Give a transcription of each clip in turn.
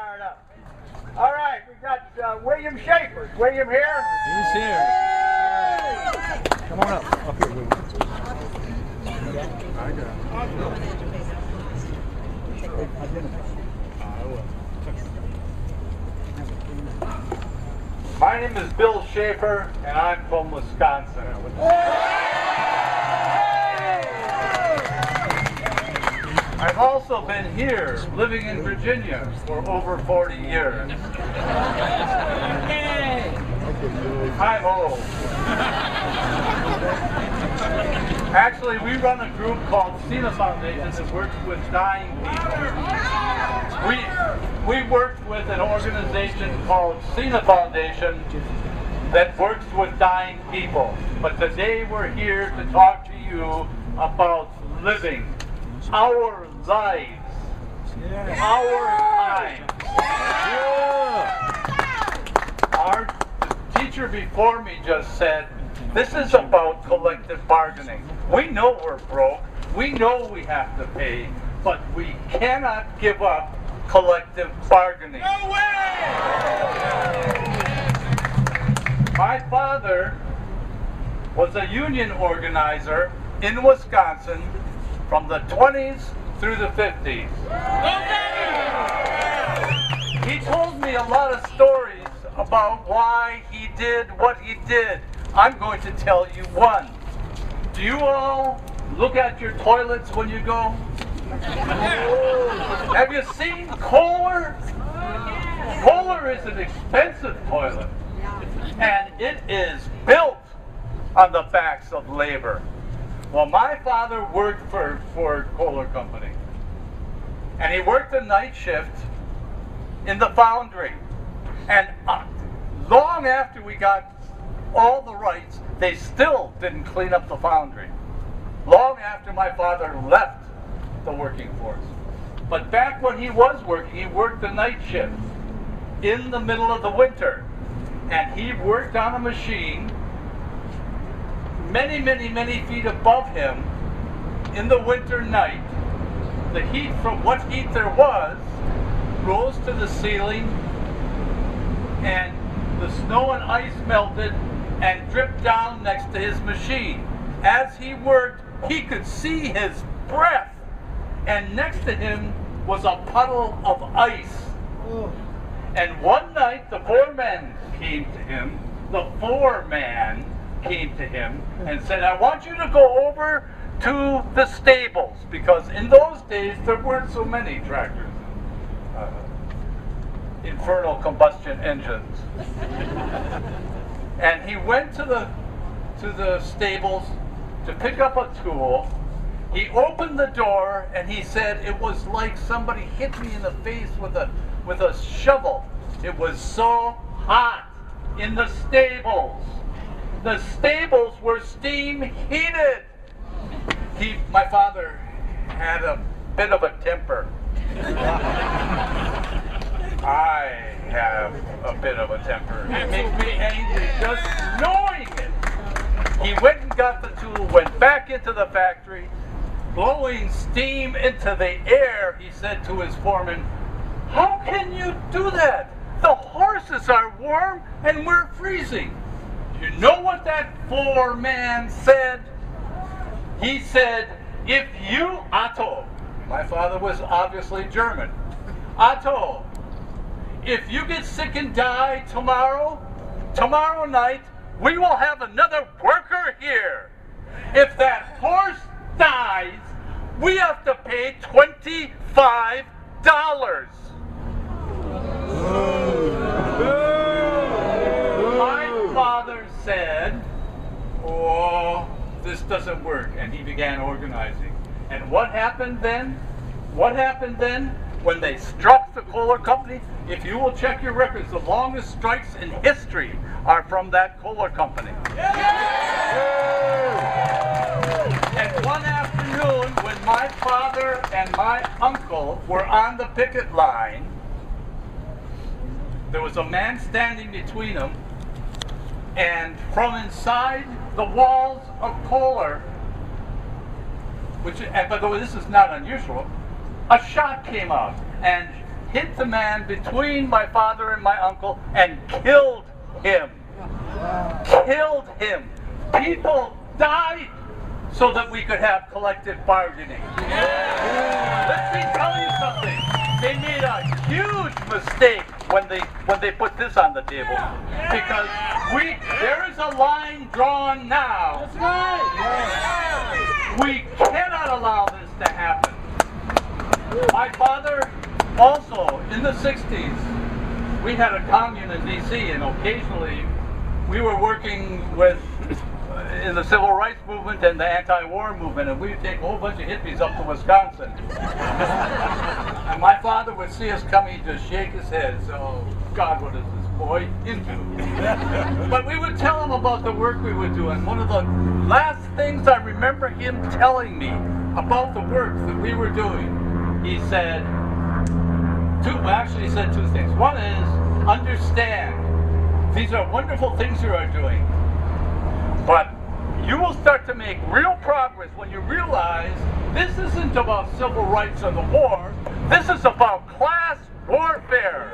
fired up. All right, we got William Schaefer. Is William here? He's here. Come on up. Up here, William. My name is Bill Schaefer, and I'm from Wisconsin. I've also been here, living in Virginia, for over 40 years. I'm old. Actually, we run a group called Schaefer Foundation that works with dying people. We worked with an organization called Schaefer Foundation that works with dying people. But today we're here to talk to you about living our lives, our time. Our teacher before me just said, this is about collective bargaining. We know we're broke, we know we have to pay, but we cannot give up collective bargaining. No way! My father was a union organizer in Wisconsin from the 20s through the 50s. He told me a lot of stories about why he did what he did. I'm going to tell you one. Do you all look at your toilets when you go? Have you seen Kohler? Kohler is an expensive toilet, and it is built on the backs of labor. Well, my father worked for Kohler Company, and he worked the night shift in the foundry. And long after we got all the rights, they still didn't clean up the foundry. Long after my father left the working force. But back when he was working, he worked the night shift in the middle of the winter. And he worked on a machine many, many, many feet above him in the winter night. The heat from what heat there was rose to the ceiling, and the snow and ice melted and dripped down next to his machine. As he worked, he could see his breath, and next to him was a puddle of ice. And one night the foreman came to him, and said, I want you to go over to the stables, because in those days there weren't so many tractors, infernal combustion engines. And he went to the stables to pick up a tool. He opened the door and he said it was like somebody hit me in the face with a shovel. It was so hot in the stables. The stables were steam heated. My father had a bit of a temper. I have a bit of a temper. It makes me angry just knowing it. He went and got the tool, went back into the factory, blowing steam into the air. He said to his foreman, how can you do that? The horses are warm and we're freezing. You know what that foreman said? He said, if you, Otto, my father was obviously German, Otto, if you get sick and die tomorrow night, we will have another worker here. If that horse dies, we have to pay $25. My father said, oh, this doesn't work, and he began organizing. And what happened then? When they struck the Kohler Company? If you will check your records, the longest strikes in history are from that Kohler Company. And one afternoon, when my father and my uncle were on the picket line, there was a man standing between them, and from inside the walls of Kohler, which, and by the way, this is not unusual, a shot came out, and hit the man between my father and my uncle and killed him. Killed him. People died so that we could have collective bargaining. Let me tell you something. They made a huge mistake when they put this on the table, because there is a line drawn now. That's right. We cannot allow this to happen. My father also, in the 60s, we had a commune in D.C., and occasionally we were working in the civil rights movement and the anti-war movement, and we would take a whole bunch of hippies up to Wisconsin. And my father would see us coming to shake his head, so, God, what is this boy into? But we would tell him about the work we would do, and one of the last things I remember him telling me about the work that we were doing, he said, he said two things. One is, understand, these are wonderful things you are doing, but you will start to make real progress when you realize this isn't about civil rights or the war. This is about class warfare.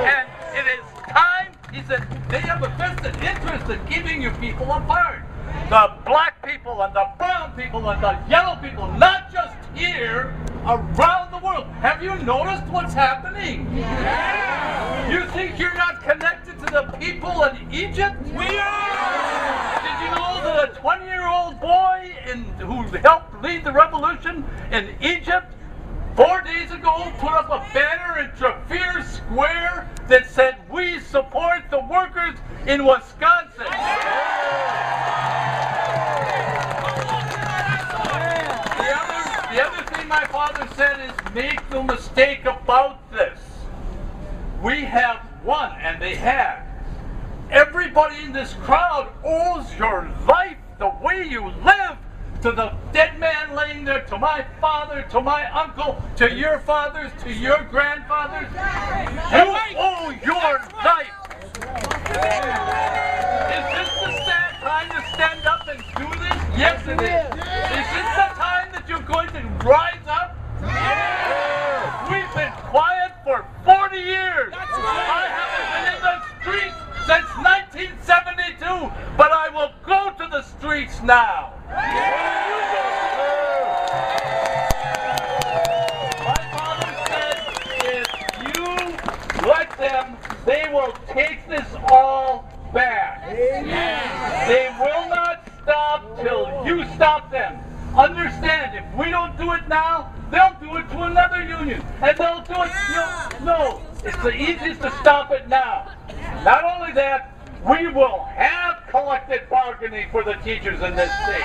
And it is time, he said, they have a vested interest in keeping you people apart. The black people and the brown people and the yellow people, not just here, around the world. Have you noticed what's happening? Yeah. You think you're not connected to the people in Egypt? We are! Did you know that a 20-year-old boy who helped lead the revolution in Egypt 4 days ago put up a banner in Trafalgar Square that said, "We support the workers in Wisconsin"? The other thing my father said is, make no mistake about this. We have won, and they have. Everybody in this crowd owes your life, the way you live, to the dead man laying there, to my father, to my uncle, to your fathers, to your grandfathers. You owe your life. Is this the time to stand up and do this? Yes, it is. Is this the time that you're going to rise up? We've been quiet for 40 years. I haven't been in the streets since 1972, but I will go to the streets now. My father said, if you let them, they will take this all back. They will not stop till you stop them. Understand, if we don't do it now, they'll do it to another union. And they'll do it, no, it's the easiest to stop it now. Not only that, we will have collective bargaining for the teachers in this state.